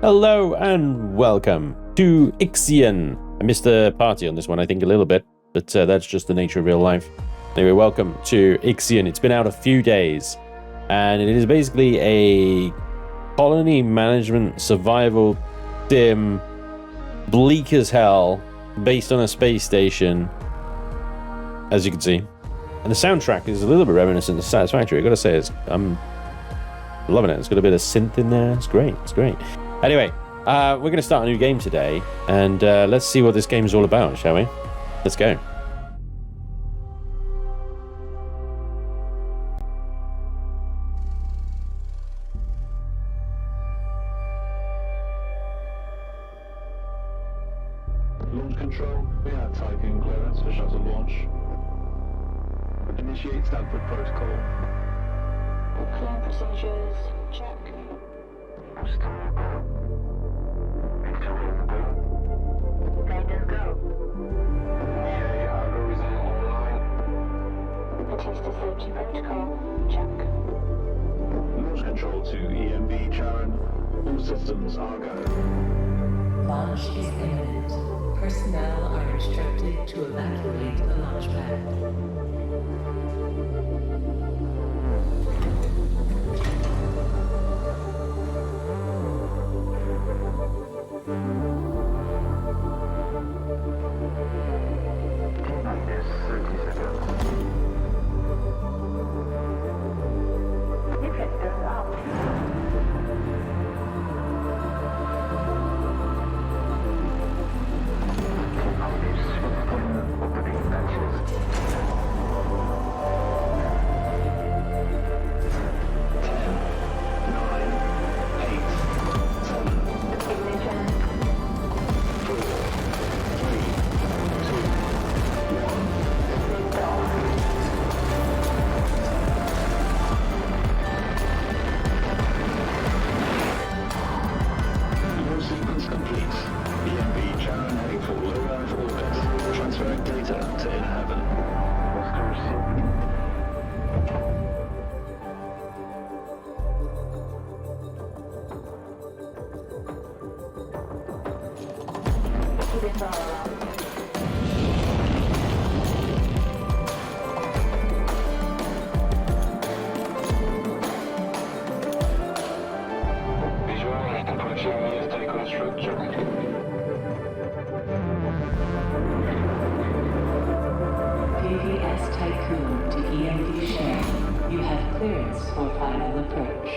Hello and welcome to Ixion. I missed the party on this one, I think, a little bit, but that's just the nature of real life. Anyway, welcome to Ixion. It's been out a few days, and it is basically a colony management survival sim, bleak as hell, based on a space station, as you can see. And the soundtrack is a little bit reminiscent of Satisfactory. I gotta say, I'm loving it. It's got a bit of synth in there. It's great. It's great. Anyway, we're going to start a new game today, and let's see what this game is all about, shall we? Let's go. Launch control, we have Tiqqun clearance for shuttle launch. Initiate Stanford protocol. Flight procedures, check. Guidance go. EA Algorithm online. Batista safety protocol, check. Launch control to EMB Charon. All systems are go. Launch is imminent. Personnel are instructed to evacuate the launch pad. Tiqqun to AMD share. You have clearance for final approach.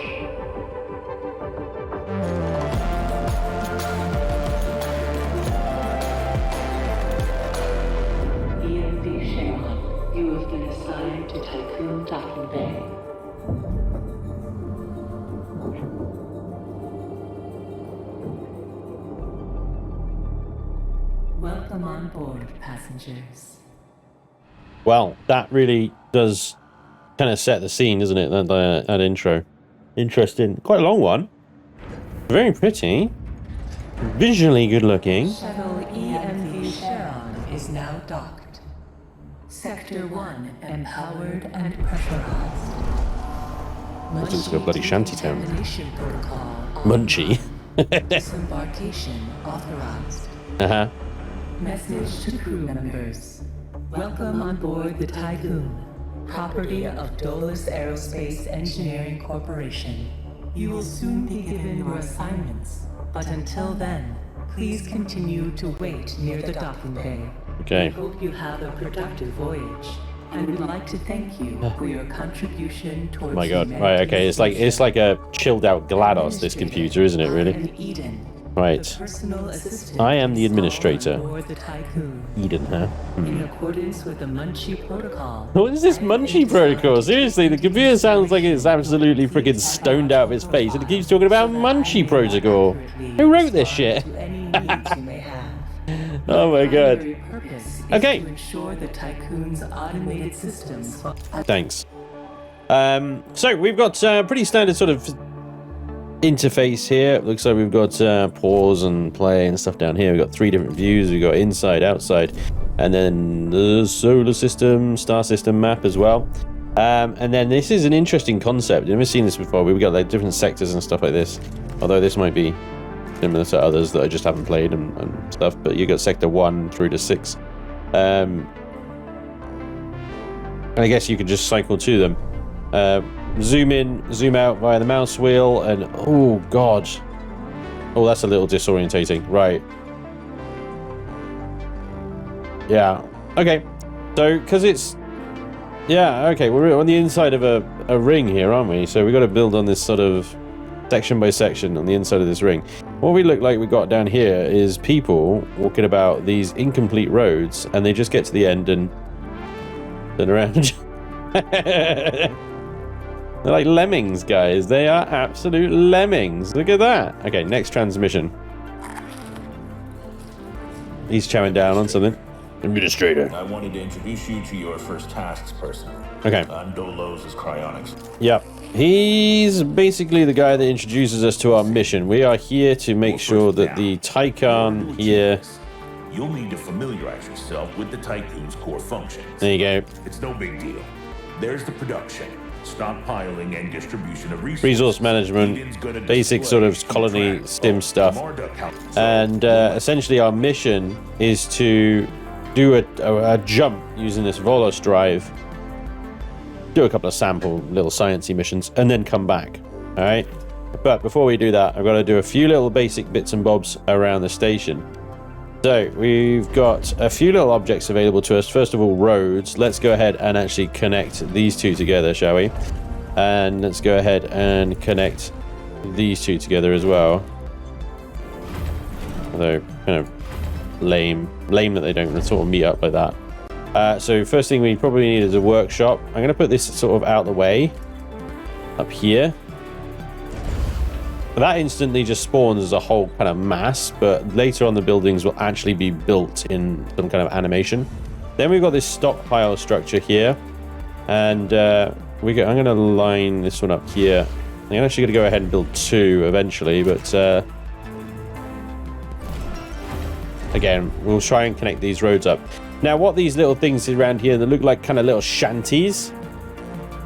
AMD share. You have been assigned to Tiqqun docking bay. Welcome on board, passengers. Well, that really does kind of set the scene, doesn't it? That intro. Interesting. Quite a long one. Very pretty. Visually good looking. Shuttle EMV Sharon is now docked. Sector 1 empowered and pressurized. That looks like a bloody shantytown. Examination protocol Munchie. Disembarkation authorized. Uh-huh. Message to crew members. Welcome on board the Tiqqun, property of DOLOS Aerospace Engineering Corporation. You will soon be given your assignments, but until then, please continue to wait near the docking bay. Okay. We hope you have a productive voyage, and we'd like to thank you for your contribution towards Oh my god. Right, okay. It's like a chilled out GLaDOS, this computer, isn't it, really? Eden. Right. I am the administrator. The Eden, huh? in accordance with the Munchie protocol. What is this Munchie protocol? Seriously, the computer sounds like it's absolutely freaking stoned out of its face, and it keeps talking about Munchie protocol. Who wrote this shit? Oh my god. Okay. Thanks. So we've got pretty standard sort of interface here. It looks like we've got pause and play and stuff down here. We've got 3 different views. We've got inside, outside, and then the solar system, star system map as well. And then this is an interesting concept. I've never seen this before. We've got like different sectors and stuff like this. Although this might be similar to others that I just haven't played and stuff. But you got Sector 1 through to 6. And I guess you could just cycle to them. Zoom in, zoom out via the mouse wheel, and oh god. Oh, that's a little disorientating. Right. Yeah. Okay. So, because it's... Yeah, okay, we're on the inside of a ring here, aren't we? So we've got to build on this sort of section by section on the inside of this ring. What we look like we got down here is people walking about these incomplete roads, and they just get to the end and turn around. They're like lemmings, guys. They are absolute lemmings. Look at that. Okay, next transmission. He's chowing down on something. Administrator. I wanted to introduce you to your first tasks person. Okay. Dolos is cryonics. Yep. He's basically the guy that introduces us to our mission. We are here to make sure that the Tiqqun here... You'll need to familiarize yourself with the Tiqqun's core functions. There you go. It's no big deal. There's the production, stockpiling, and distribution of resources. Resource management, basic sort of colony stim stuff. And essentially our mission is to do a jump using this DOLOS drive, do a couple of sample little sciencey missions, and then come back. All right. But before we do that, I've got to do a few little basic bits and bobs around the station. So we've got a few little objects available to us. First of all, roads. Let's go ahead and actually connect these two together, shall we? And let's go ahead and connect these two together as well. Although kind of lame that they don't sort of meet up like that. So first thing we probably need is a workshop. I'm going to put this sort of out the way up here. That instantly just spawns as a whole kind of mass, but later on the buildings will actually be built in some kind of animation. Then we've got this stockpile structure here, and I'm going to line this one up here. I'm actually going to go ahead and build 2 eventually, but again, we'll try and connect these roads up. Now, what these little things around here that look like kind of little shanties,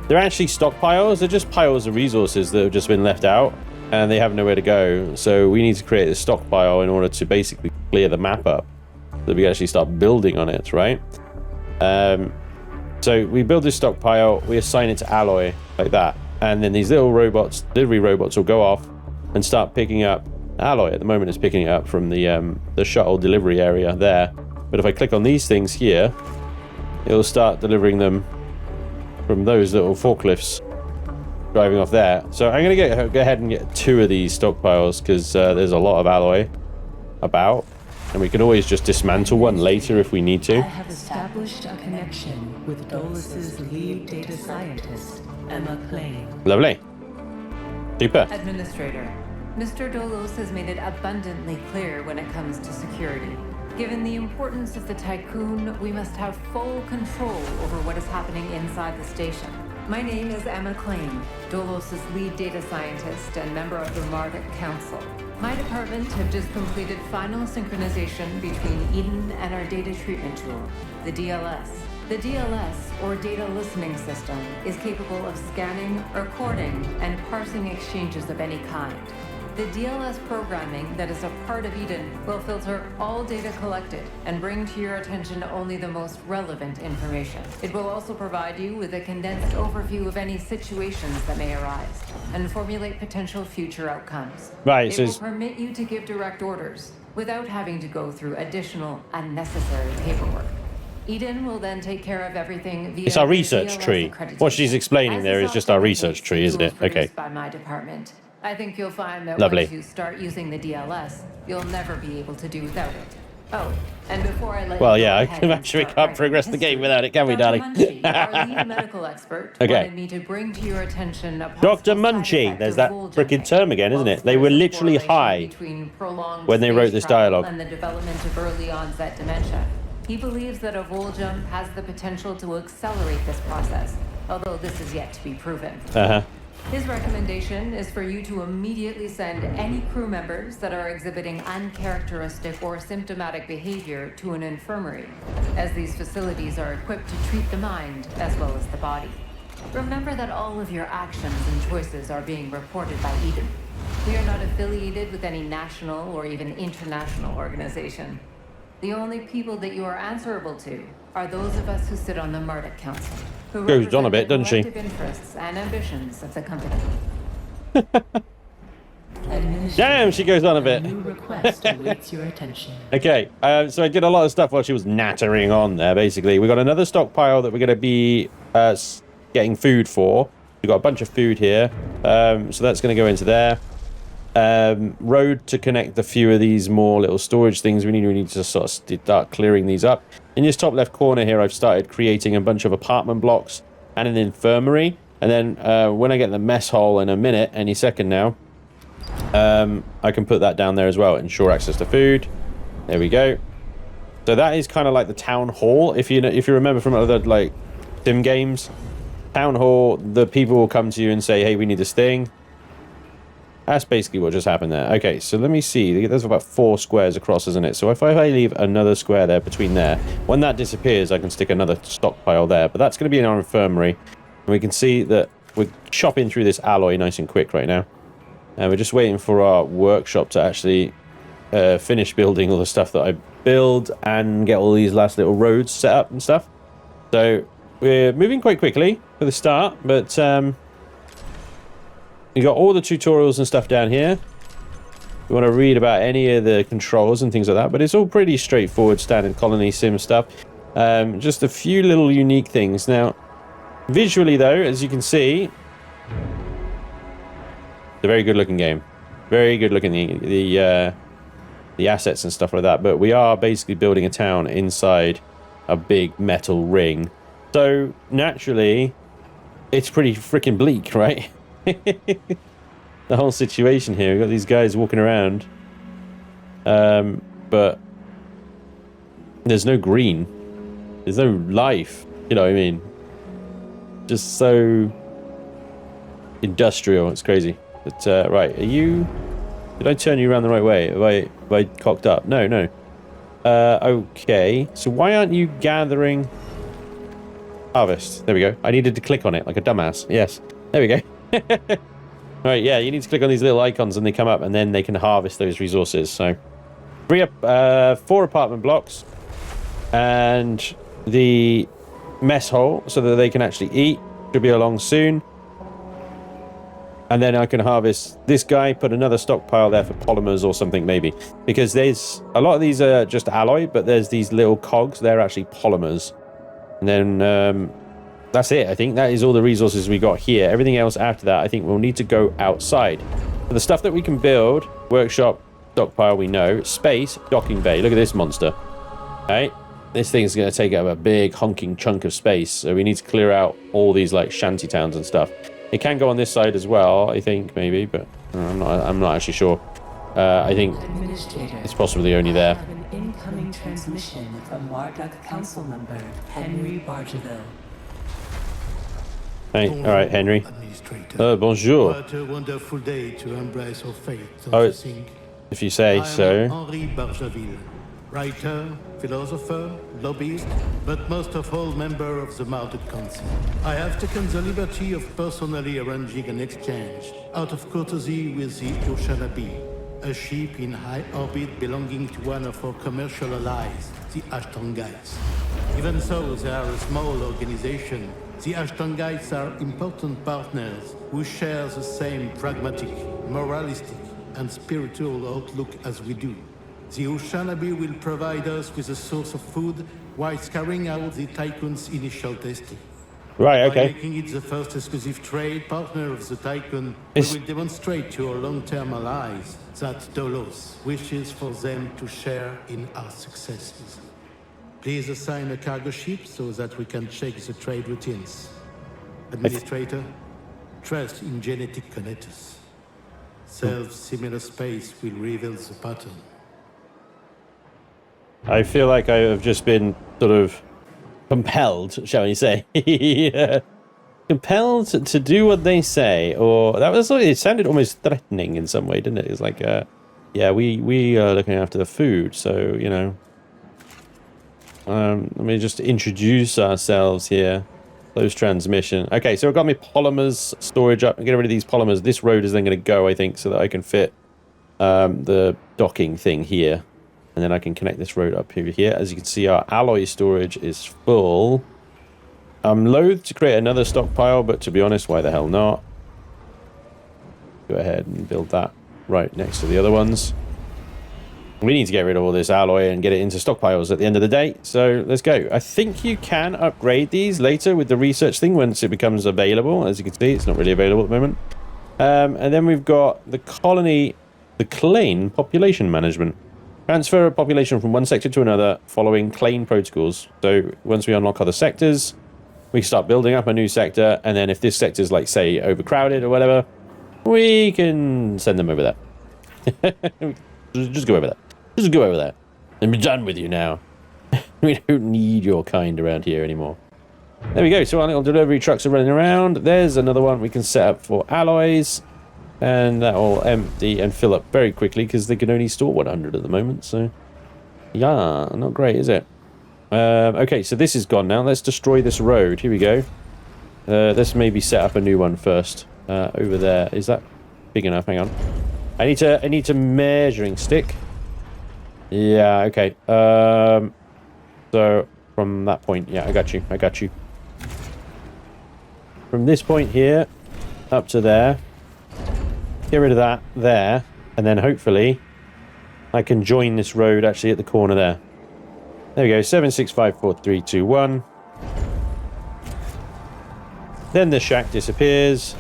they're actually stockpiles. They're just piles of resources that have just been left out, and they have nowhere to go. So we need to create a stockpile in order to basically clear the map up, so that we actually start building on it, right? So we build this stockpile, we assign it to alloy like that, and then these little robots, delivery robots, will go off and start picking up alloy. At the moment, it's picking it up from the shuttle delivery area there. But if I click on these things here, it'll start delivering them from those little forklifts driving off there. So I'm going to go ahead and get 2 of these stockpiles, because there's a lot of alloy about, and we can always just dismantle one later if we need to. I have established a connection with Dolos's lead data scientist, Emma Klein. Lovely. Super. Administrator, Mr. Dolos has made it abundantly clear when it comes to security. Given the importance of the Tiqqun, we must have full control over what is happening inside the station. My name is Emma Klein, Dolos's lead data scientist and member of the Marduk Council. My department have just completed final synchronization between Eden and our data treatment tool, the DLS. The DLS, or Data Listening System, is capable of scanning, recording, and parsing exchanges of any kind. The DLS programming that is a part of Eden will filter all data collected and bring to your attention only the most relevant information. It will also provide you with a condensed overview of any situations that may arise and formulate potential future outcomes. Right, It will permit you to give direct orders without having to go through additional unnecessary paperwork. Eden will then take care of everything via it's our the research DLS tree. accreditation. What she's explaining As there is just our research tree, isn't it? tools Okay. produced by my department. I think you'll find that Lovely. once you start using the DLS, you'll never be able to do without it. Oh, and before I let Well, you yeah, go I ahead can and actually start can't writing progress the game history, without it, can we, Dr. darling? Munchie, our lead medical expert, Okay. wanted me to bring to your attention a Dr. possible side Munchie, effect there's of that wool frickin' jumping. term again, isn't it? They Whilst were there's a literally correlation high between prolonged when they wrote space this travel dialogue. and the development of early onset dementia. He believes that a wool jump has the potential to accelerate this process, although this is yet to be proven. Uh-huh. His recommendation is for you to immediately send any crew members that are exhibiting uncharacteristic or symptomatic behavior to an infirmary, as these facilities are equipped to treat the mind as well as the body. Remember that all of your actions and choices are being reported by Eden. We are not affiliated with any national or even international organization. The only people that you are answerable to are those of us who sit on the Marduk Council, who Goes on a bit, represent the doesn't she? collective interests and ambitions of the company. Damn, she goes on a bit. New request awaits your attention. Okay, so I did a lot of stuff while she was nattering on there, basically. We got another stockpile that we're going to be getting food for. We've got a bunch of food here, so that's going to go into there. Road to connect a few of these more little storage things. We need to sort of start clearing these up. In this top left corner here, I've started creating a bunch of apartment blocks and an infirmary. And then when I get the mess hall in a minute, any second now, I can put that down there as well. Ensure access to food. There we go. So that is kind of like the town hall. If you remember from other like sim games, town hall, the people will come to you and say, hey, we need this thing. That's basically what just happened there. Okay, so let me see. There's about 4 squares across, isn't it? So if I leave another square there between there, when that disappears, I can stick another stockpile there. But that's going to be in our infirmary. And we can see that we're chopping through this alloy nice and quick right now. And we're just waiting for our workshop to actually finish building all the stuff that I build and get all these last little roads set up and stuff. So we're moving quite quickly for the start, but you got all the tutorials and stuff down here. You want to read about any of the controls and things like that, but it's all pretty straightforward standard colony sim stuff. Just a few little unique things. Now, visually though, as you can see, it's a very good looking game. Very good looking, the assets and stuff like that. But we are basically building a town inside a big metal ring. So naturally, it's pretty freaking bleak, right? The whole situation here. We've got these guys walking around. But there's no green. There's no life. You know what I mean? Just so industrial. It's crazy. But, right, are you... Did I turn you around the right way? Have I cocked up? No. Okay. So why aren't you gathering... Harvest. There we go. I needed to click on it like a dumbass. Yes. There we go. Right, yeah, you need to click on these little icons and they come up and then they can harvest those resources. So, 4 apartment blocks and the mess hall so that they can actually eat. Should be along soon. And then I can harvest this guy, put another stockpile there for polymers or something maybe. Because there's, a lot of these are just alloy, but there's these little cogs, they're actually polymers. And then, that's it. I think that is all the resources we got here. Everything else after that, I think we'll need to go outside. For the stuff that we can build, workshop, stockpile, we know. Space, docking bay. Look at this monster. Okay. This thing's going to take up a big honking chunk of space. So we need to clear out all these like shanty towns and stuff. It can go on this side as well, I think, maybe, but I'm not actually sure. I think it's possibly only there. I have an incoming transmission from Marduk Council member Henry Bargeville. Hey, all right, Henry. Administrator. Bonjour. What a wonderful day to embrace our fate. Oh, I think. if you say I so. am Henri Bargeville, writer, philosopher, lobbyist, but most of all member of the Marduk Council. I have taken the liberty of personally arranging an exchange out of courtesy with the Oceanabe, a ship in high orbit belonging to one of our commercial allies, the Ashtongites. Even though they are a small organization, the Ashtongites are important partners who share the same pragmatic, moralistic, and spiritual outlook as we do. The Oceanabe will provide us with a source of food whilst carrying out the Tiqqun's initial testing. Right, okay. By making it the first exclusive trade partner of the Tiqqun, we will demonstrate to our long-term allies that DOLOS wishes for them to share in our successes. Please assign a cargo ship so that we can check the trade routines. Administrator, trust in genetic connectors. Self-similar space will reveal the pattern. I feel like I have just been sort of compelled, shall we say. Compelled to do what they say, or that was, it sounded almost threatening in some way, didn't it? It's like, yeah, we are looking after the food, so, you know. Let me just introduce ourselves here. Close transmission. Okay, so I've got my polymers storage up. Get rid of these polymers. This road is then going to go, I think, so that I can fit the docking thing here. And then I can connect this road up here. As you can see, our alloy storage is full. I'm loath to create another stockpile, but to be honest, why the hell not? Go ahead and build that right next to the other ones. We need to get rid of all this alloy and get it into stockpiles at the end of the day. So let's go. I think you can upgrade these later with the research thing once it becomes available. As you can see, it's not really available at the moment. And then we've got the colony, the Clane population management. Transfer a population from one sector to another following Clane protocols. So once we unlock other sectors, we start building up a new sector. And then if this sector is, like, say, overcrowded or whatever, we can send them over there. Just go over there. Just go over there. And be done with you now. We don't need your kind around here anymore. There we go. So our little delivery trucks are running around. There's another one we can set up for alloys. And that will empty and fill up very quickly because they can only store 100 at the moment. So, yeah, not great, is it? Okay, so this is gone now. Let's destroy this road. Here we go. Let's maybe set up a new one first. Over there. Is that big enough? Hang on. I need to measuring stick. Yeah, okay. So from that point, yeah, I got you. From this point here up to there, get rid of that there, and then hopefully I can join this road actually at the corner there. There we go. 7654321. Then the shack disappears,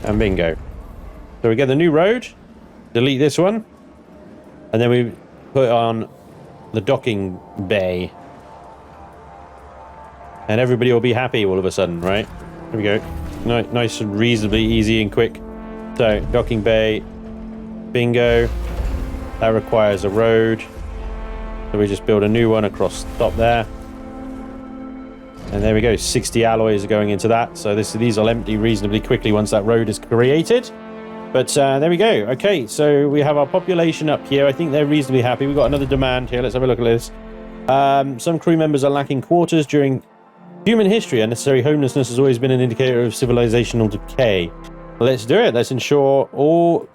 and bingo. So we get the new road, delete this one, and then we put on the docking bay. And everybody will be happy all of a sudden, right? Here we go. Nice and reasonably easy and quick. So, docking bay, bingo. That requires a road. So we just build a new one across the top there. And there we go, 60 alloys are going into that. So these will empty reasonably quickly once that road is created. But there we go. Okay, so we have our population up here. I think they're reasonably happy. We've got another demand here. Let's have a look at this. Some crew members are lacking quarters during human history. Unnecessary homelessness has always been an indicator of civilizational decay. Let's do it. Let's ensure all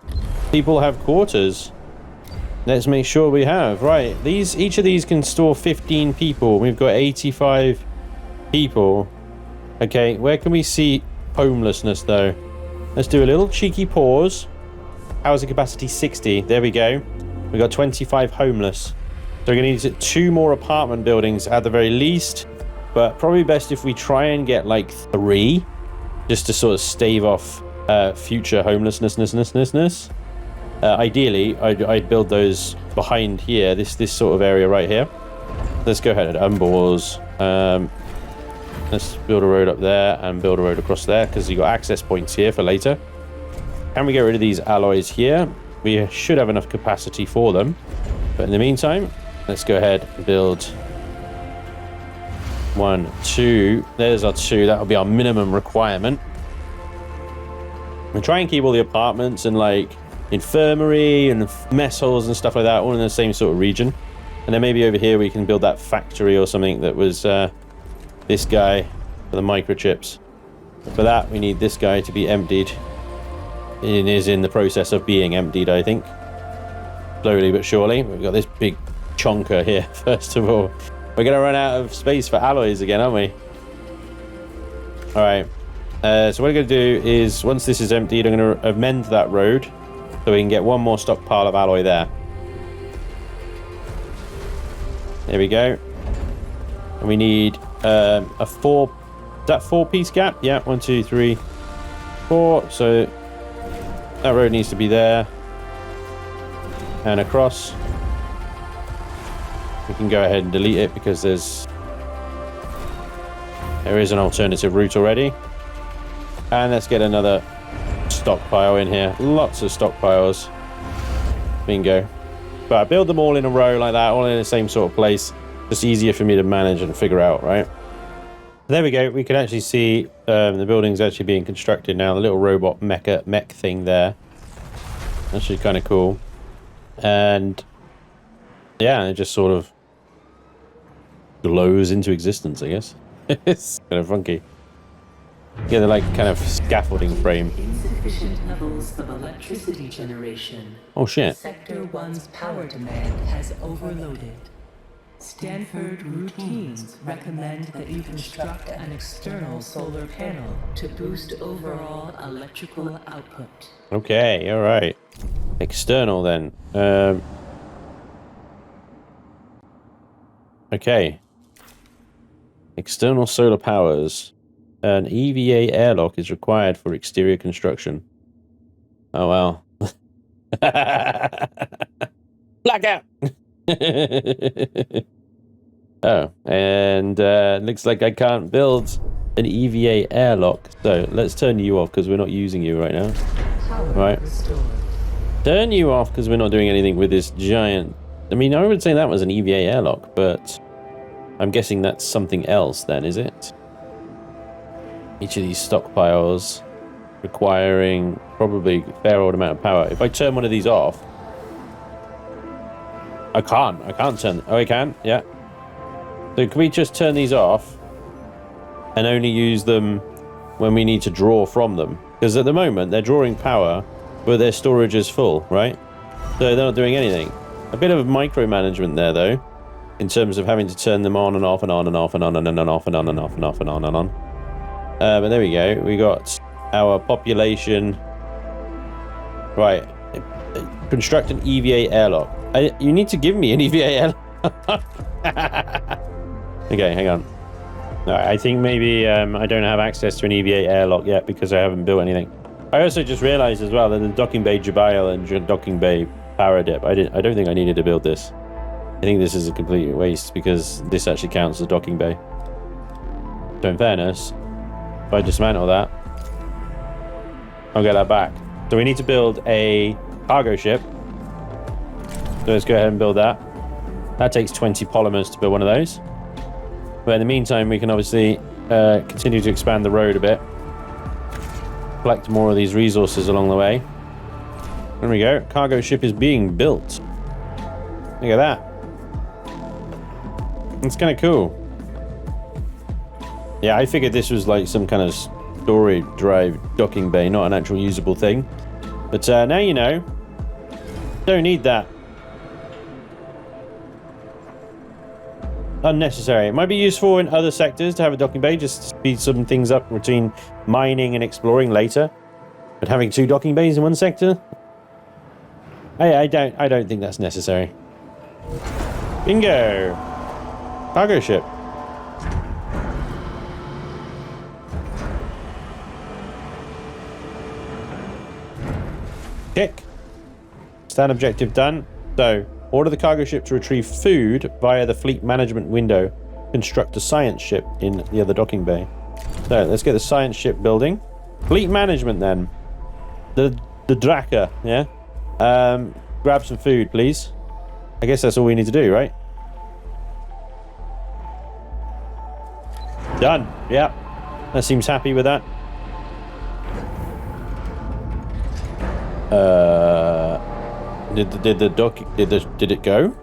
people have quarters. Let's make sure we have. Right, each of these can store 15 people. We've got 85 people. Okay, where can we see homelessness though? Let's do a little cheeky pause. Housing capacity 60. There we go. We got 25 homeless. So we're going to need 2 more apartment buildings at the very least. But probably best if we try and get like 3, just to sort of stave off future homelessness. Ideally, I'd build those behind here. This sort of area right here. Let's go ahead and unboars. Let's build a road up there and build a road across there because you've got access points here for later. Can we get rid of these alloys here? We should have enough capacity for them. But in the meantime, let's go ahead and build 1, 2. There's our 2. That'll be our minimum requirement. And try and keep all the apartments and like infirmary and mess halls and stuff like that all in the same sort of region. And then maybe over here we can build that factory or something that was this guy for the microchips. But for that, we need this guy to be emptied. It is in the process of being emptied, I think. Slowly but surely. We've got this big chonker here, first of all. We're going to run out of space for alloys again, aren't we? Alright. So what I'm going to do is, once this is emptied, I'm going to amend that road so we can get 1 more stockpile of alloy there. There we go. And we need a 4... Is that 4-piece gap? Yeah, 1, 2, 3, 4. So that road needs to be there. And across. We can go ahead and delete it because there is an alternative route already. And let's get another stockpile in here. Lots of stockpiles. Bingo. But I build them all in a row like that, all in the same sort of place. Just easier for me to manage and figure out, right? There we go. We can actually see the building's actually being constructed now. The little robot mech thing there. Actually kind of cool. And yeah, it just sort of glows into existence, I guess. It's kind of funky. Yeah, they're like kind of scaffolding frame. Insufficient levels of electricity generation. Oh shit. Sector 1's power demand has overloaded. Stanford routines recommend that you construct an external solar panel to boost overall electrical output. Okay, alright. External then. Okay. External solar powers. An EVA airlock is required for exterior construction. Oh, well. Blackout! Oh, and looks like I can't build an EVA airlock. So let's turn you off because we're not using you right now. Right. Turn you off because we're not doing anything with this giant... I mean, I would say that was an EVA airlock, but I'm guessing that's something else then, is it? Each of these stockpiles requiring probably a fair old amount of power. If I turn one of these off... I can't turn... Oh, I can? Yeah. So can we just turn these off and only use them when we need to draw from them? Because at the moment, they're drawing power, but their storage is full, right? So they're not doing anything. A bit of micromanagement there, though, in terms of having to turn them on and off and on and off and on and off and on and off and off and on and on. But there we go. We got our population. Right. Construct an EVA airlock. You need to give me an EVA airlock. Okay, hang on. I think maybe I don't have access to an EVA airlock yet because I haven't built anything. I also just realized as well that the docking bay Jubail and docking bay power dip, I don't think I needed to build this. I think this is a complete waste because this actually counts as docking bay. So in fairness, if I dismantle that, I'll get that back. So we need to build a cargo ship. So let's go ahead and build that. That takes 20 polymers to build one of those. But in the meantime, we can obviously continue to expand the road a bit. Collect more of these resources along the way. There we go. Cargo ship is being built. Look at that. It's kind of cool. Yeah, I figured this was like some kind of storage drive docking bay, not an actual usable thing. But now you know. Don't need that. Unnecessary. It might be useful in other sectors to have a docking bay, just to speed some things up between mining and exploring later. But having two docking bays in one sector, I don't think that's necessary. Bingo! Cargo ship. Tick. Stand objective done. So, order the cargo ship to retrieve food via the fleet management window. Construct a science ship in the other docking bay. So, let's get the science ship building. Fleet management then. The Draka, yeah? Grab some food, please. I guess that's all we need to do, right? Done. Yep. That seems happy with that. Did it go?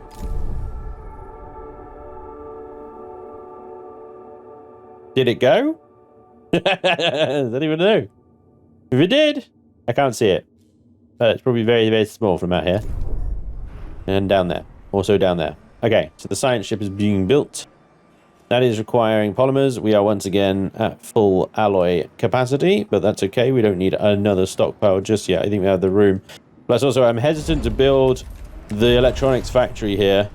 Did it go? I don't even know. If it did, I can't see it. It's probably very, very small from out here. And down there. Also down there. Okay, so the science ship is being built. That is requiring polymers. We are once again at full alloy capacity, but that's okay. We don't need another stockpile just yet. I think we have the room. Plus also, I'm hesitant to build the electronics factory here.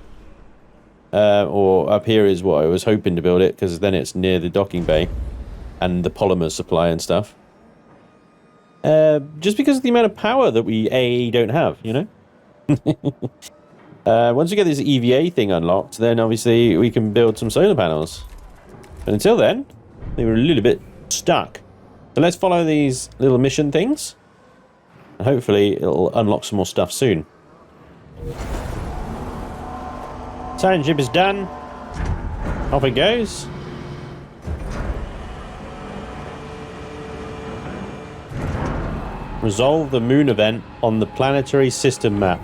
Or up here is what I was hoping to build it, because then it's near the docking bay and the polymer supply and stuff. Just because of the amount of power that we don't have, you know? Once we get this EVA thing unlocked, then obviously we can build some solar panels. But until then, they were a little bit stuck. So let's follow these little mission things. And hopefully it'll unlock some more stuff soon. Science ship is done. Off it goes. Resolve the moon event on the planetary system map.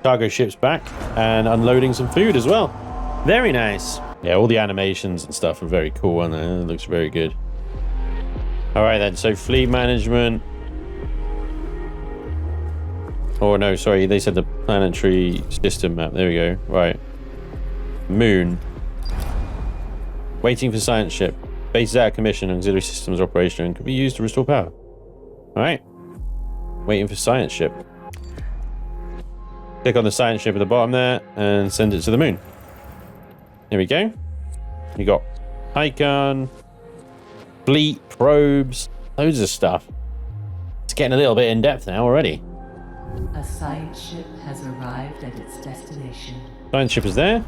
cargo ships back and unloading some food as well. Very nice. Yeah, all the animations and stuff are very cool, and it looks very good. All right then, so fleet management. Oh no, sorry, they said the planetary system map. There we go. Right. Moon. Waiting for science ship. Base is out of commission, auxiliary systems operational and could be used to restore power. All right. Waiting for science ship. Click on the science ship at the bottom there and send it to the moon. There we go. You got Tiqqun, fleet, probes, loads of stuff. It's getting a little bit in depth now already. A science ship has arrived at its destination. Science ship is there.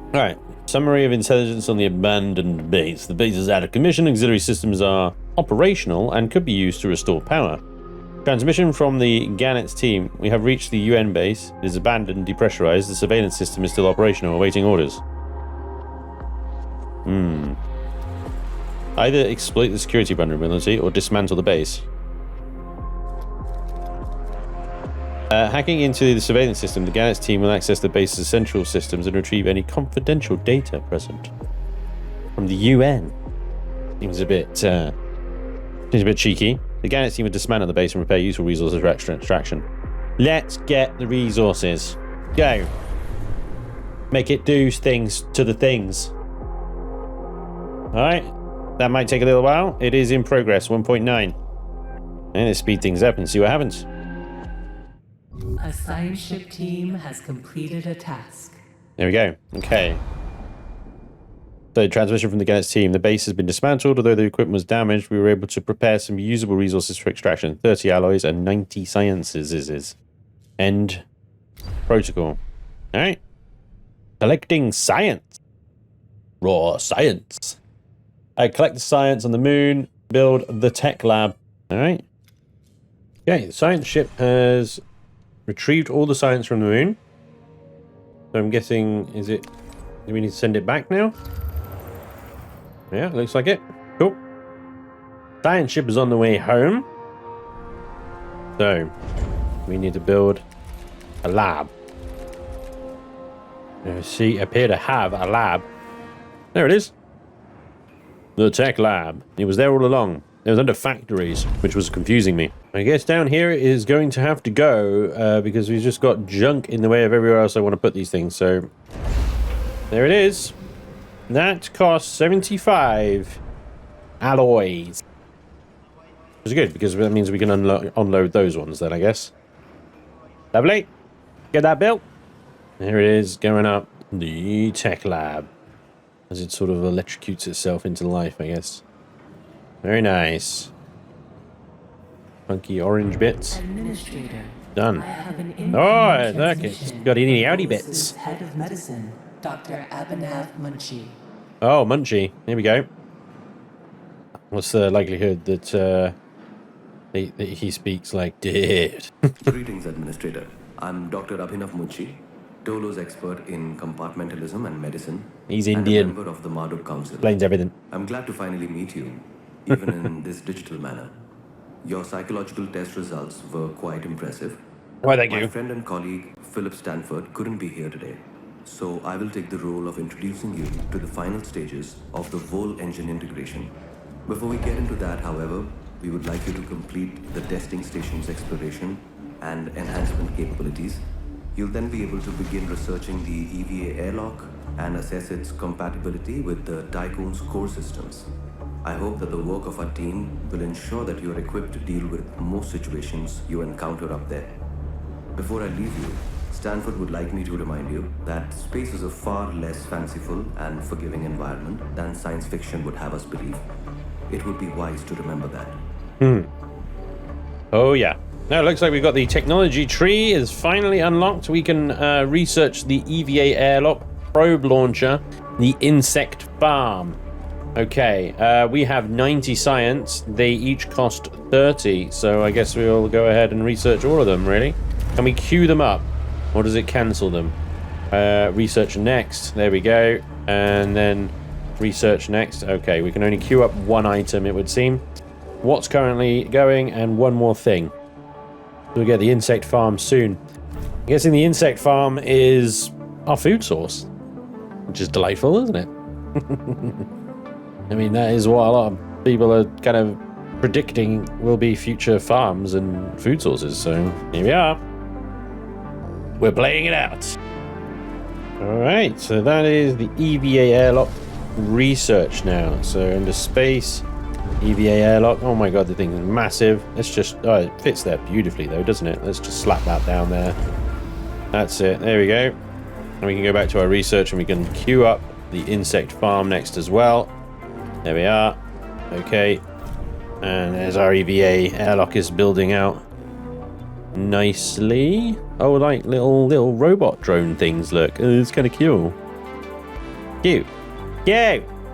Alright. Summary of intelligence on the abandoned base. The base is out of commission. Auxiliary systems are operational and could be used to restore power. Transmission from the Gannett's team. We have reached the UN base. It is abandoned, depressurized. The surveillance system is still operational, awaiting orders. Either exploit the security vulnerability or dismantle the base. Hacking into the surveillance system, the Gannett's team will access the base's central systems and retrieve any confidential data present from the UN. Seems a bit cheeky. The Gannett's team will dismantle the base and repair useful resources for extra extraction. Let's get the resources. Go. Make it do things to the things. Alright. That might take a little while. It is in progress, 1.9. And let's speed things up and see what happens. A science ship team has completed a task. There we go. Okay. So transmission from the Gannett's team. The base has been dismantled. Although the equipment was damaged, we were able to prepare some usable resources for extraction. 30 alloys and 90 sciences. End protocol. Alright. Collecting science. Raw science. I collect the science on the moon. Build the tech lab. Alright. Okay, the science ship has retrieved all the science from the moon. So I'm guessing, do we need to send it back now? Yeah, looks like it. Cool. Science ship is on the way home. So, we need to build a lab. Appear to have a lab. There it is. The tech lab. It was there all along. It was under factories, which was confusing me. I guess down here is going to have to go because we've just got junk in the way of everywhere else I want to put these things. So, there it is. That costs 75 alloys. Which is good because that means we can unload those ones then, I guess. Lovely. Get that built. There it is, going up the tech lab. As it sort of electrocutes itself into life, I guess. Very nice. Funky orange bits. Administrator. Done. I have an Look, it's got any outy bits. Head of medicine, Dr. Abhinav Munshi. Oh, Munchie. Here we go. What's the likelihood that he speaks like dead? Greetings, Administrator. I'm Dr. Abhinav Munshi, DOLOS expert in compartmentalism and medicine. He's and Indian. a member of the Marduk Council. Explains everything. I'm glad to finally meet you, even in this digital manner. Your psychological test results were quite impressive. Why, thank My you. friend and colleague, Philip Stanford, couldn't be here today. So I will take the role of introducing you to the final stages of the Vol engine integration. Before we get into that, however, we would like you to complete the testing station's exploration and enhancement capabilities. You'll then be able to begin researching the EVA airlock and assess its compatibility with the Tiqqun's core systems. I hope that the work of our team will ensure that you are equipped to deal with most situations you encounter up there. Before I leave you, Stanford would like me to remind you that space is a far less fanciful and forgiving environment than science fiction would have us believe. It would be wise to remember that. Oh, yeah. Now it looks like we've got the technology tree is finally unlocked. We can research the EVA airlock, probe launcher, the insect farm. Okay, we have 90 science. They each cost 30, so I guess we'll go ahead and research all of them, really. Can we queue them up, or does it cancel them? Research next. There we go. And then research next. Okay, we can only queue up one item, it would seem. What's currently going, and one more thing. We'll get the insect farm soon. I'm guessing the insect farm is our food source, which is delightful, isn't it? I mean, that is what a lot of people are kind of predicting will be future farms and food sources. So here we are. We're playing it out. All right, so that is the EVA airlock research now. So under space, EVA airlock. Oh my god, the thing is massive. Let's just, oh, it fits there beautifully though, doesn't it? Let's just slap that down there. That's it. There we go. And we can go back to our research and we can queue up the insect farm next as well. There we are. Okay. And there's our EVA airlock is building out nicely. Oh, like little robot drone things. Look, it's kind of cute. Cute.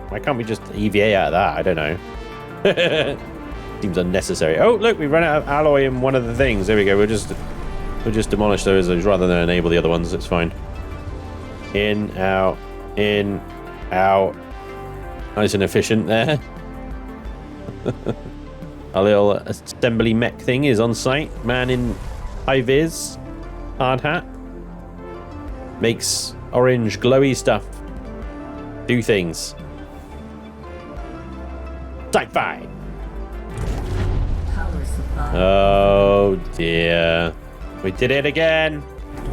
Why can't we just EVA out of that? I don't know. Seems unnecessary. Oh, look, we ran out of alloy in one of the things. There we go. We'll just demolish those rather than enable the other ones. It's fine. In, out, in, out. Nice and efficient there. Our little assembly mech thing is on site. Man in high vis, hard hat, makes orange glowy stuff do things. Sci-fi. Power supply. Oh dear, we did it again.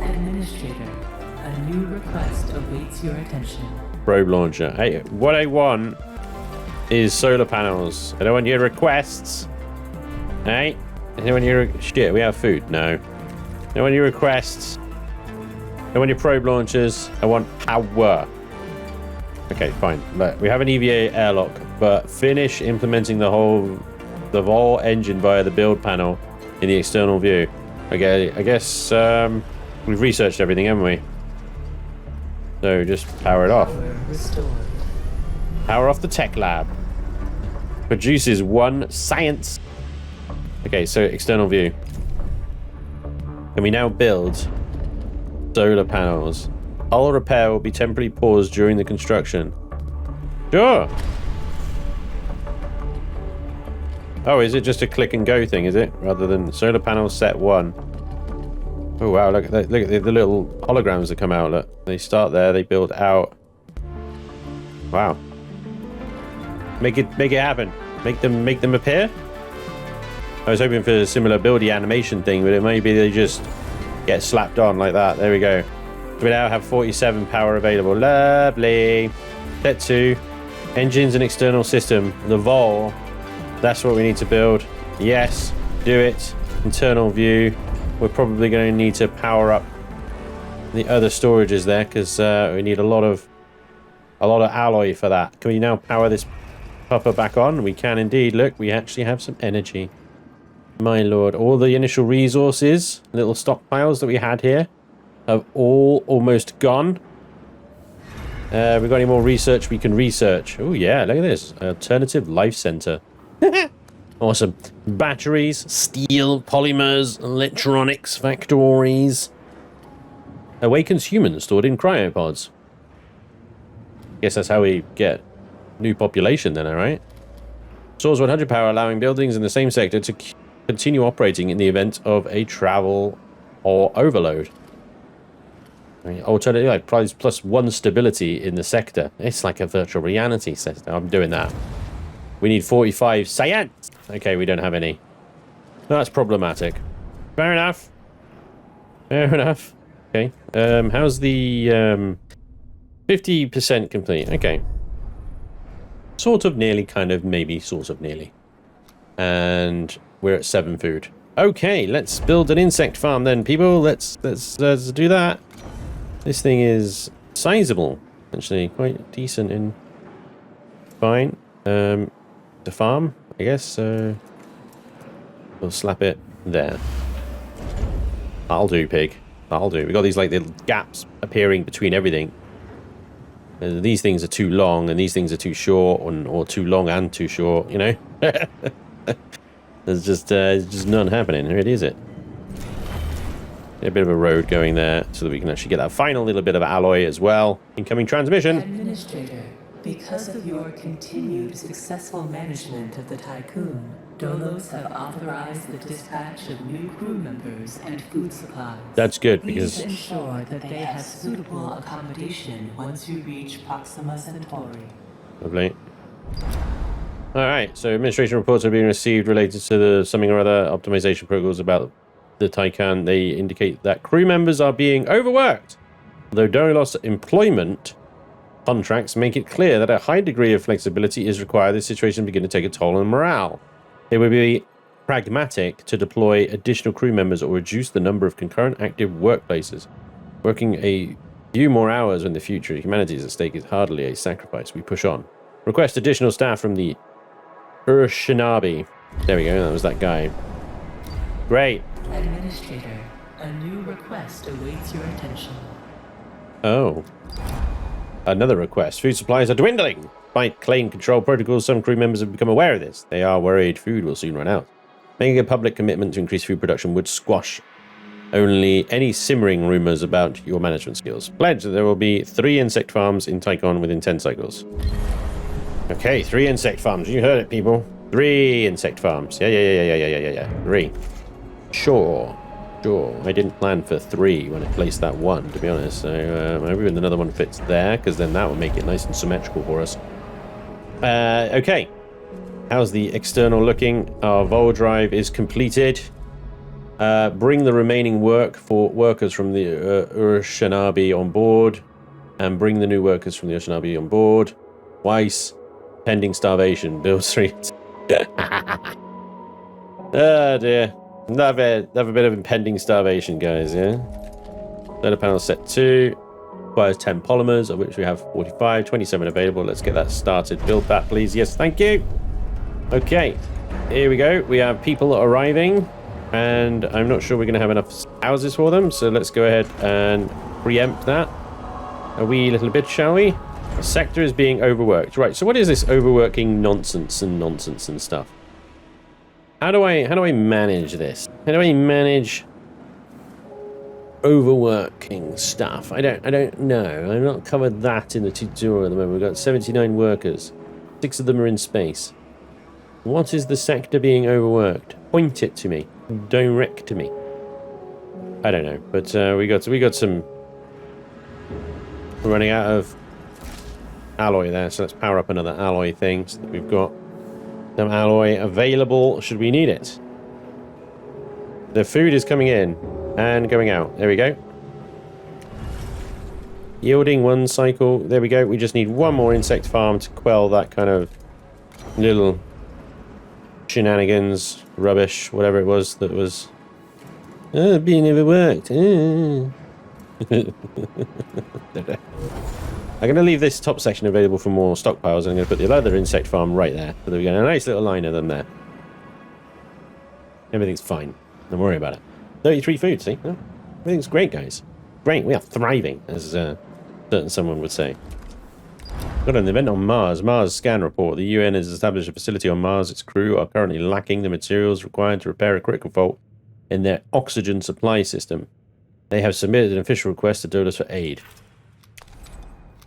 Administrator, a new request awaits your attention. Probe launcher. Hey, what I want is solar panels. I don't want your requests. Hey, I don't want your shit. We have food. No. I don't want your requests. I don't want your probe launchers. I want power. Okay, fine. But we have an EVA airlock, but finish implementing the whole engine via the build panel in the external view. Okay, I guess we've researched everything, haven't we? So just power it off. Power restored. Power off the tech lab. Produces 1 science. Okay, so external view. Can we now build solar panels? Hull repair will be temporarily paused during the construction. Sure. Oh, is it just a click and go thing, is it? Rather than solar panels set 1. Oh wow, look at the little holograms that come out. Look, they start there, they build out. Wow. Make it happen. Make them appear. I was hoping for a similar buildy animation thing, but it may be they just get slapped on like that. There we go. We now have 47 power available. Lovely. Set 2. Engines and external system. The vol. That's what we need to build. Yes. Do it. Internal view. We're probably going to need to power up the other storages there because we need a lot of alloy for that. Can we now power this pupper back on? We can indeed. Look, we actually have some energy. My lord, all the initial resources, little stockpiles that we had here, have all almost gone. We've got any more research we can research? Oh yeah, look at this. Alternative Life Center. Awesome. Batteries, steel, polymers, electronics factories. Awakens humans stored in cryopods. Guess that's how we get new population then, alright? Soars 100 power, allowing buildings in the same sector to continue operating in the event of a travel or overload. Alternative, like price +1 stability in the sector. It's like a virtual reality system. I'm doing that. We need 45 science. Okay, we don't have any. That's problematic. Fair enough. Fair enough. Okay. How's the 50% complete? Okay. Sort of nearly, kind of, maybe, sort of nearly. And we're at 7 food. Okay, let's build an insect farm then, people. Let's do that. This thing is sizable, actually, quite decent and fine. The farm, I guess. We'll slap it there. That'll do, pig. That'll do. We got these like little gaps appearing between everything. These things are too long, and these things are too short, or too long and too short. You know. There's just none happening. Really, is it? A bit of a road going there so that we can actually get that final little bit of alloy as well. Incoming transmission. Administrator, because of your continued successful management of the Tiqqun, Dolos have authorized the dispatch of new crew members and food supplies. That's good Please because ensure that they have suitable accommodation once you reach Proxima Centauri. lovely. All right, so administration reports are being received related to the something or other optimization protocols about the Tiqqun. They indicate that crew members are being overworked. Though Dolos employment contracts make it clear that a high degree of flexibility is required, this situation begin to take a toll on morale. It would be pragmatic to deploy additional crew members or reduce the number of concurrent active workplaces. Working a few more hours when the future of humanity is at stake is hardly a sacrifice. We push on. Request additional staff from the Shinabi. There we go, that was that guy. Great. Administrator, a new request awaits your attention. Oh. Another request. Food supplies are dwindling. Despite claim control protocols, some crew members have become aware of this. They are worried food will soon run out. Making a public commitment to increase food production would squash only any simmering rumors about your management skills. Pledge that there will be 3 insect farms in Tiqqun within 10 cycles. Okay, 3 insect farms. You heard it, people. 3 insect farms. Yeah. 3. Sure. I didn't plan for 3 when I placed that 1, to be honest. So maybe another one fits there, because then that will make it nice and symmetrical for us. Okay. How's the external looking? Our Vol drive is completed. Bring the remaining workers from the Shinabi on board, and bring the new workers from the Shinabi on board. Twice. Pending starvation. Build 3. Oh dear. Have a bit of impending starvation, guys, yeah? Solar panel set 2. Requires 10 polymers, of which we have 45. 27 available. Let's get that started. Build that, please. Yes, thank you. Okay. Here we go. We have people arriving. And I'm not sure we're going to have enough houses for them. So let's go ahead and preempt that a wee little bit, shall we? The sector is being overworked. Right, so what is this overworking nonsense and stuff? How do I manage this? How do I manage overworking stuff? I don't know. I've not covered that in the tutorial at the moment. We've got 79 workers. 6 of them are in space. What is the sector being overworked? Point it to me. Direct to me. I don't know, but we got some. We're running out of alloy there, so let's power up another alloy thing so that we've got some alloy available should we need it. The food is coming in and going out. There we go. Yielding 1 cycle. There we go. We just need 1 more insect farm to quell that kind of little shenanigans, rubbish, whatever it was that was being overworked. I'm going to leave this top section available for more stockpiles, and I'm going to put the other insect farm right there. So that we get a nice little line of them there. Everything's fine. Don't worry about it. 33 food, see? No? Everything's great, guys. Great. We are thriving, as certain someone would say. Got an event on Mars. Mars scan report. The UN has established a facility on Mars. Its crew are currently lacking the materials required to repair a critical fault in their oxygen supply system. They have submitted an official request to Dolos for aid.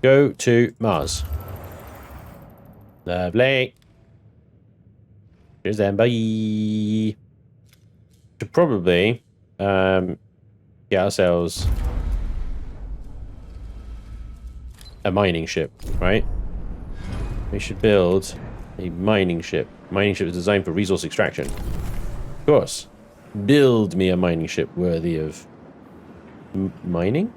Go to Mars. Lovely. Cheers then. Bye. Should probably get ourselves a mining ship, right? We should build a mining ship. Mining ship is designed for resource extraction. Of course. Build me a mining ship worthy of mining.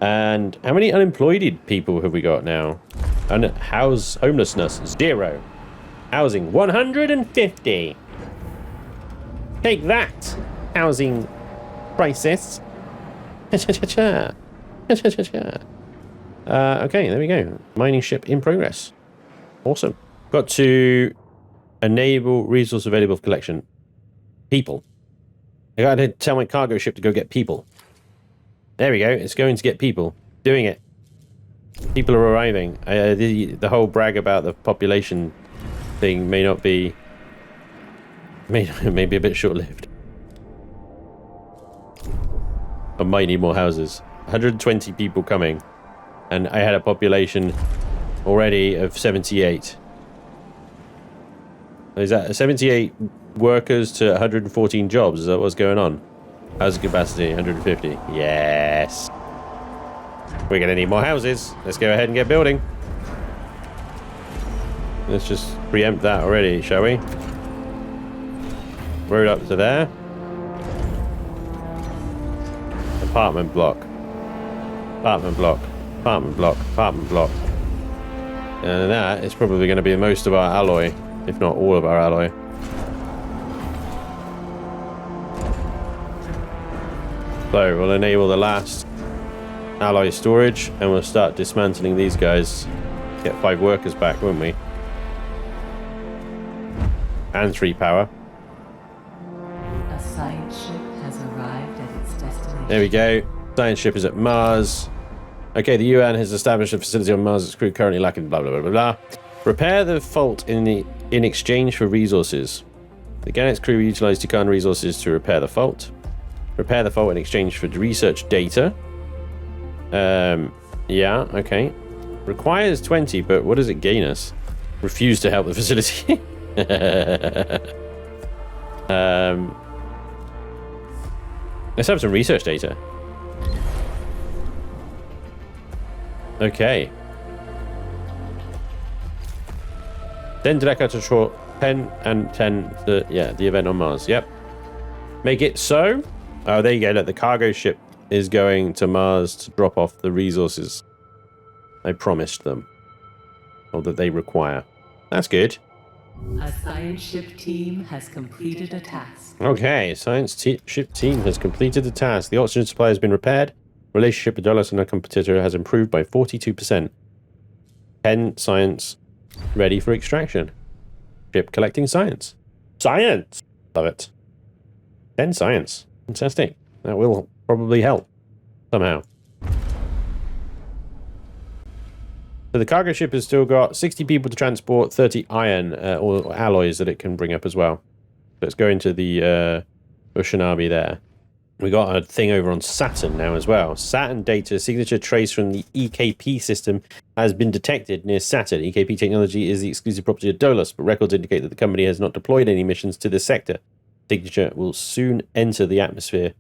And how many unemployed people have we got now? Homelessness 0. Housing 150. Take that, housing crisis. Okay, there we go. Mining ship in progress. Awesome. Got to enable resource available for collection. People. I got to tell my cargo ship to go get people. There we go. It's going to get people. Doing it. People are arriving. The whole brag about the population thing may not be... May be a bit short-lived. I might need more houses. 120 people coming. And I had a population already of 78. Is that 78 workers to 114 jobs? Is that what's going on? How's the capacity? 150. Yes. We're going to need more houses. Let's go ahead and get building. Let's just preempt that already, shall we? Road up to there. Apartment block. Apartment block. Apartment block. Apartment block. And that is probably going to be most of our alloy, if not all of our alloy. So we'll enable the last alloy storage and we'll start dismantling these guys. Get 5 workers back, won't we? And 3 power. A science ship has arrived at its destination. There we go. Science ship is at Mars. Okay, the UN has established a facility on Mars. Its crew currently lacking blah blah blah blah blah. Repair the fault in exchange for resources. The Gannett's crew utilized Tiqqun resources to repair the fault. Repair the fault in exchange for research data. Yeah, okay. Requires 20, but what does it gain us? Refuse to help the facility. Let's have some research data. Okay. 10 Draka to short 10 and 10 the event on Mars. Yep. Make it so. Oh, there you go. Look, the cargo ship is going to Mars to drop off the resources I promised them, or that they require. That's good. A science ship team has completed a task. Okay, ship team has completed the task. The oxygen supply has been repaired. Relationship with DOLOS and our competitor has improved by 42%. 10 science ready for extraction. Ship collecting science. Science! Love it. 10 science. Fantastic. That will probably help somehow. So the cargo ship has still got 60 people to transport, 30 iron or alloys that it can bring up as well. Let's go into the Oceanabi there. We got a thing over on Saturn now as well. Saturn data signature trace from the EKP system has been detected near Saturn. EKP technology is the exclusive property of DOLOS, but records indicate that the company has not deployed any missions to this sector. Signature will soon enter the atmosphere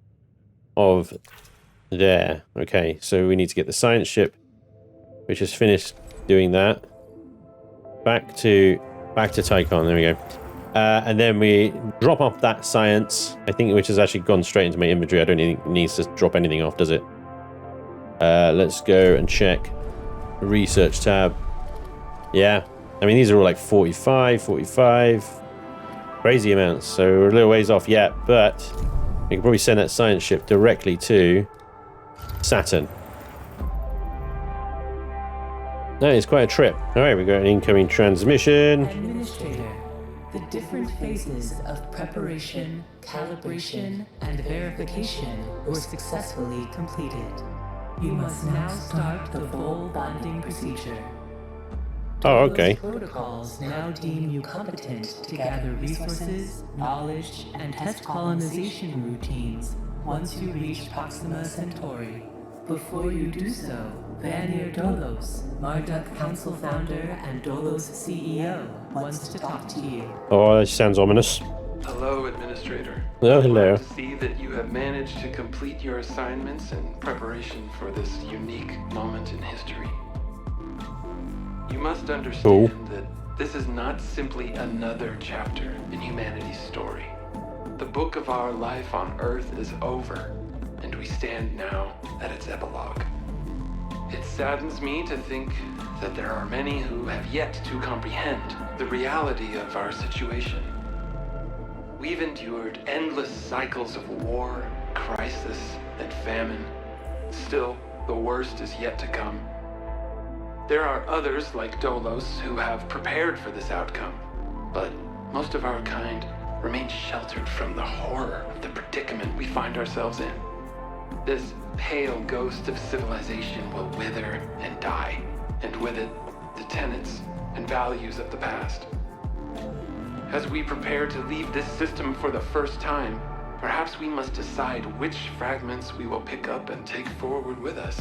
of there. Okay, so we need to get the science ship, which has finished doing that. Back to Tiqqun. There we go. And then we drop off that science, I think, which has actually gone straight into my inventory. I don't think it needs to drop anything off, does it? Let's go and check. Research tab. Yeah. I mean, these are all like 45. Crazy amounts. So we're a little ways off yet, but we can probably send that science ship directly to Saturn. That is quite a trip. All right, we got an incoming transmission. Administrator. The different phases of preparation, calibration, and verification were successfully completed. You must now start the full bonding procedure. Oh, okay. Those protocols now deem you competent to gather resources, knowledge, and test colonization routines once you reach Proxima Centauri. Before you do so, Vanir Dolos, Marduk Council founder and Dolos CEO, wants to talk to you. Oh, that sounds ominous. Hello, Administrator. Oh, hello. Glad to see that you have managed to complete your assignments in preparation for this unique moment in history. You must understand that this is not simply another chapter in humanity's story. The book of our life on Earth is over, and we stand now at its epilogue. It saddens me to think that there are many who have yet to comprehend the reality of our situation. We've endured endless cycles of war, crisis, and famine. Still, the worst is yet to come. There are others like Dolos who have prepared for this outcome, but most of our kind remain sheltered from the horror of the predicament we find ourselves in. This pale ghost of civilization will wither and die, and with it, the tenets and values of the past. As we prepare to leave this system for the first time, perhaps we must decide which fragments we will pick up and take forward with us.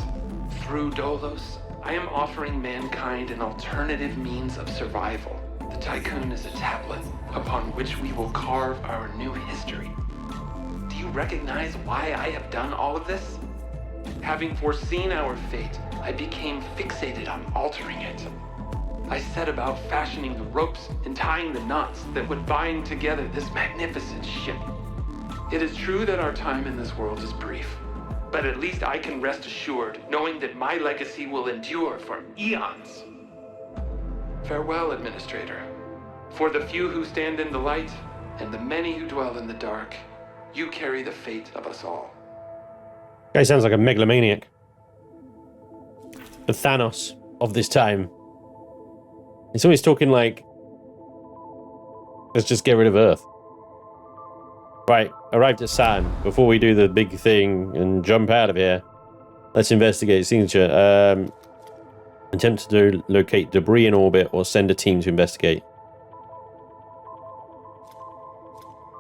Through Dolos, I am offering mankind an alternative means of survival, The Tiqqun is a tablet upon which we will carve our new history. Do you recognize why I have done all of this? Having foreseen our fate, I became fixated on altering it. I set about fashioning the ropes and tying the knots that would bind together this magnificent ship. It is true that our time in this world is brief, but at least I can rest assured knowing that my legacy will endure for eons. Farewell, Administrator. For the few who stand in the light and the many who dwell in the dark, you carry the fate of us all. Guy sounds like a megalomaniac. The Thanos of this time. He's always talking like, let's just get rid of Earth. Right, arrived at Saturn. Before we do the big thing and jump out of here, let's investigate signature. Attempt to locate debris in orbit or send a team to investigate.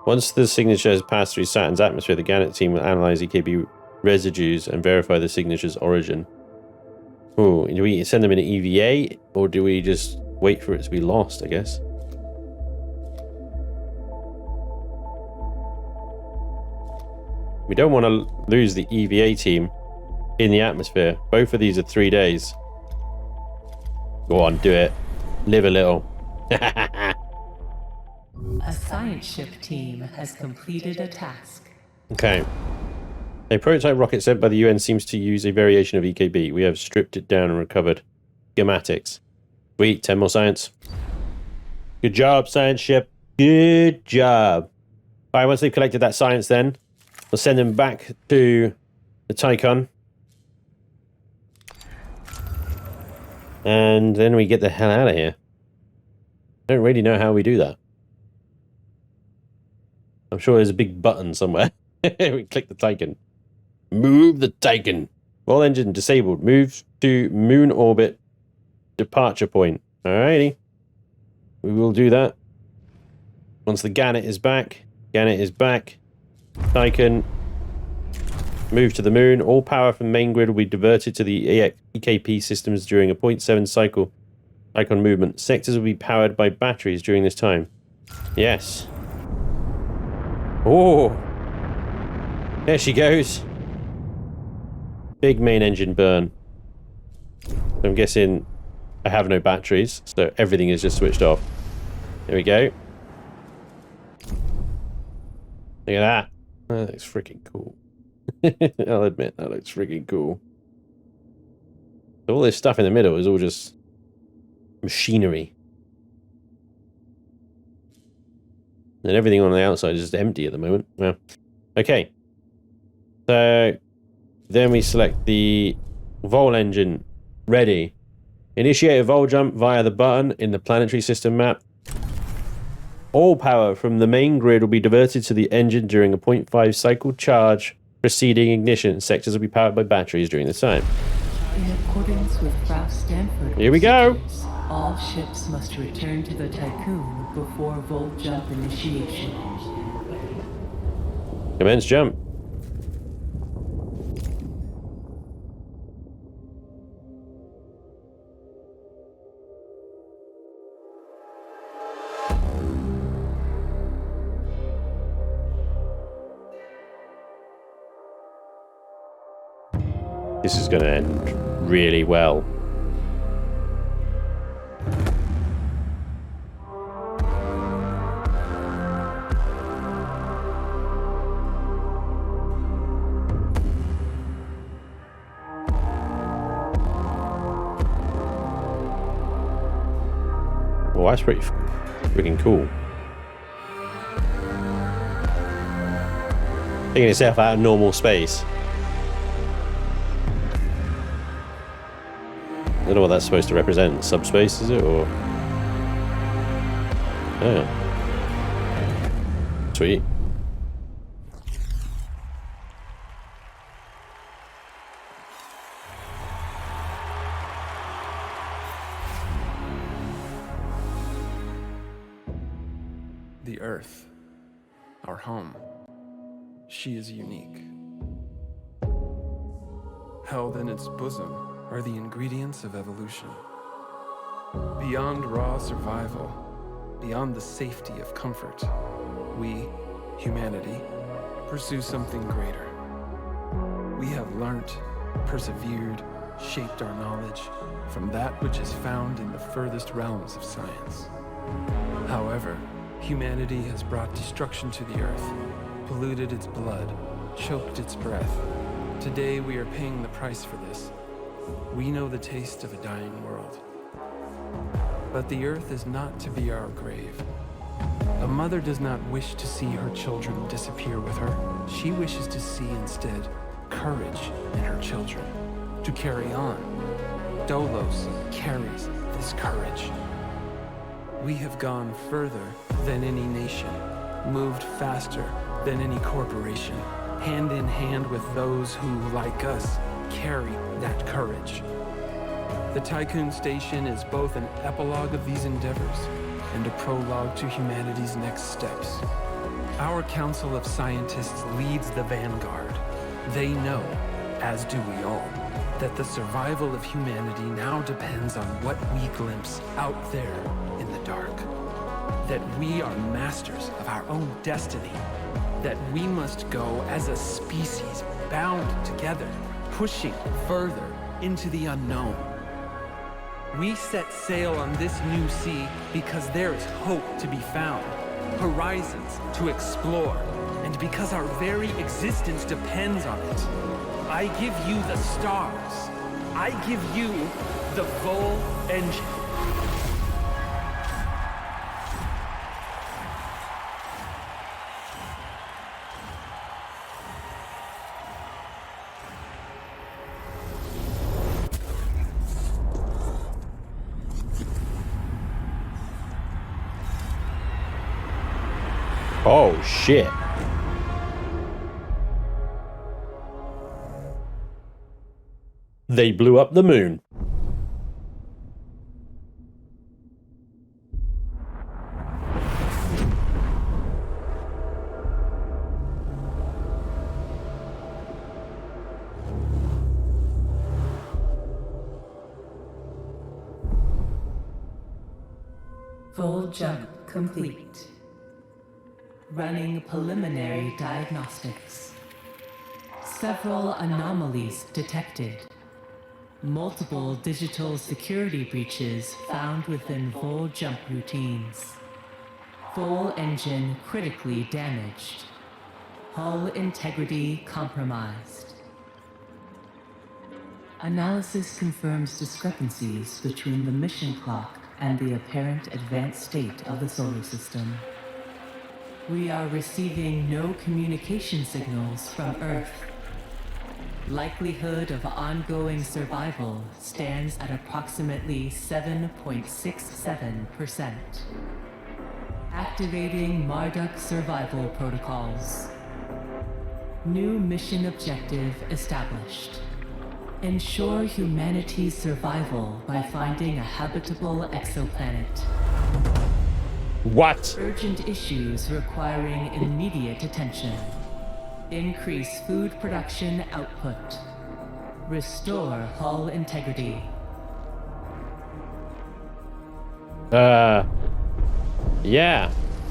Once the signature has passed through Saturn's atmosphere, the Gannett team will analyze EKB residues and verify the signature's origin. Oh, do we send them in an EVA or do we just wait for it to be lost, I guess? We don't want to lose the EVA team in the atmosphere. Both of these are 3 days. Go on, do it. Live a little. A science ship team has completed a task. Okay. A prototype rocket sent by the UN seems to use a variation of EKB. We have stripped it down and recovered schematics. Sweet, 10 more science. Good job, science ship. Good job. Alright, once they've collected that science then, we'll send them back to the Tiqqun. And then we get the hell out of here. I don't really know how we do that. I'm sure there's a big button somewhere. We click the Tiqqun. Move the Tiqqun. All engine disabled. Move to moon orbit departure point. Alrighty. We will do that. Once the Gannett is back. Gannett is back. Tiqqun. Move to the moon. All power from main grid will be diverted to the EKP systems during a 0.7 cycle icon movement. Sectors will be powered by batteries during this time. Yes. Oh. There she goes. Big main engine burn. I'm guessing I have no batteries, so everything is just switched off. There we go. Look at that. That looks freaking cool. I'll admit, that looks freaking cool. All this stuff in the middle is all just machinery. And everything on the outside is just empty at the moment. Well, okay. So then we select the vol engine. Ready. Initiate a vol jump via the button in the planetary system map. All power from the main grid will be diverted to the engine during a 0.5 cycle charge preceding ignition. Sectors will be powered by batteries during this time. In accordance with Ralph Stanford Here we go. procedures, all ships must return to the Tiqqun before vol jump initiation. Commence jump. This is going to end really well. Well, that's pretty freaking cool. Taking itself out of normal space. I don't know what that's supposed to represent. Subspace, is it? Or... oh. Sweet. The Earth, our home, she is unique. Held in its bosom are the ingredients of evolution. Beyond raw survival, beyond the safety of comfort, we, humanity, pursue something greater. We have learnt, persevered, shaped our knowledge from that which is found in the furthest realms of science. However, humanity has brought destruction to the earth, polluted its blood, choked its breath. Today we are paying the price for this. We know the taste of a dying world. But the earth is not to be our grave. A mother does not wish to see her children disappear with her. She wishes to see instead courage in her children, to carry on. Dolos carries this courage. We have gone further than any nation, moved faster than any corporation, hand in hand with those who, like us, carry that courage. The Tiqqun Station is both an epilogue of these endeavors and a prologue to humanity's next steps. Our Council of Scientists leads the vanguard. They know, as do we all, that the survival of humanity now depends on what we glimpse out there in the dark. That we are masters of our own destiny. That we must go as a species bound together, pushing further into the unknown. We set sail on this new sea because there is hope to be found, horizons to explore, and because our very existence depends on it. I give you the stars. I give you the Vol engine. Oh, shit. They blew up the moon. Full jump complete. Running preliminary diagnostics. Several anomalies detected. Multiple digital security breaches found within Vol jump routines. Vol engine critically damaged. Hull integrity compromised. Analysis confirms discrepancies between the mission clock and the apparent advanced state of the solar system. We are receiving no communication signals from Earth. Likelihood of ongoing survival stands at approximately 7.67%. Activating Marduk survival protocols. New mission objective established. Ensure humanity's survival by finding a habitable exoplanet. What? Urgent issues requiring immediate attention. Increase food production output. Restore hull integrity. Yeah.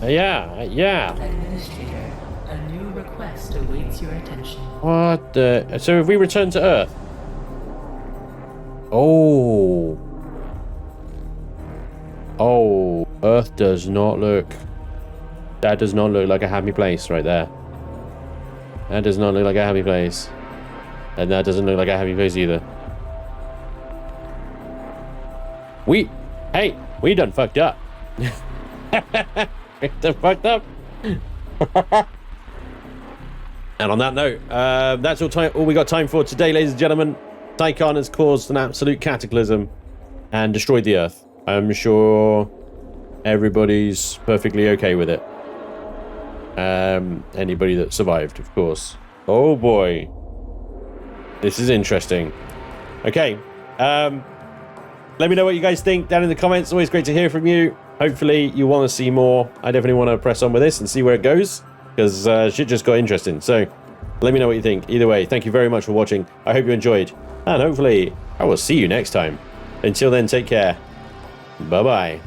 Administrator, a new request awaits your attention. What the? So if we return to Earth? Oh. Oh, Earth does not look... That does not look like a happy place right there. That does not look like a happy place. And that doesn't look like a happy place either. Hey, we done fucked up. We done fucked up. And on that note, that's all we got time for today, ladies and gentlemen. Tiqqun has caused an absolute cataclysm and destroyed the Earth. I'm sure everybody's perfectly okay with it. Anybody that survived, of course. Oh boy. This is interesting. Okay. Let me know what you guys think down in the comments. Always great to hear from you. Hopefully you want to see more. I definitely want to press on with this and see where it goes, because shit just got interesting. So let me know what you think. Either way, thank you very much for watching. I hope you enjoyed, and hopefully I will see you next time. Until then, take care. Bye-bye.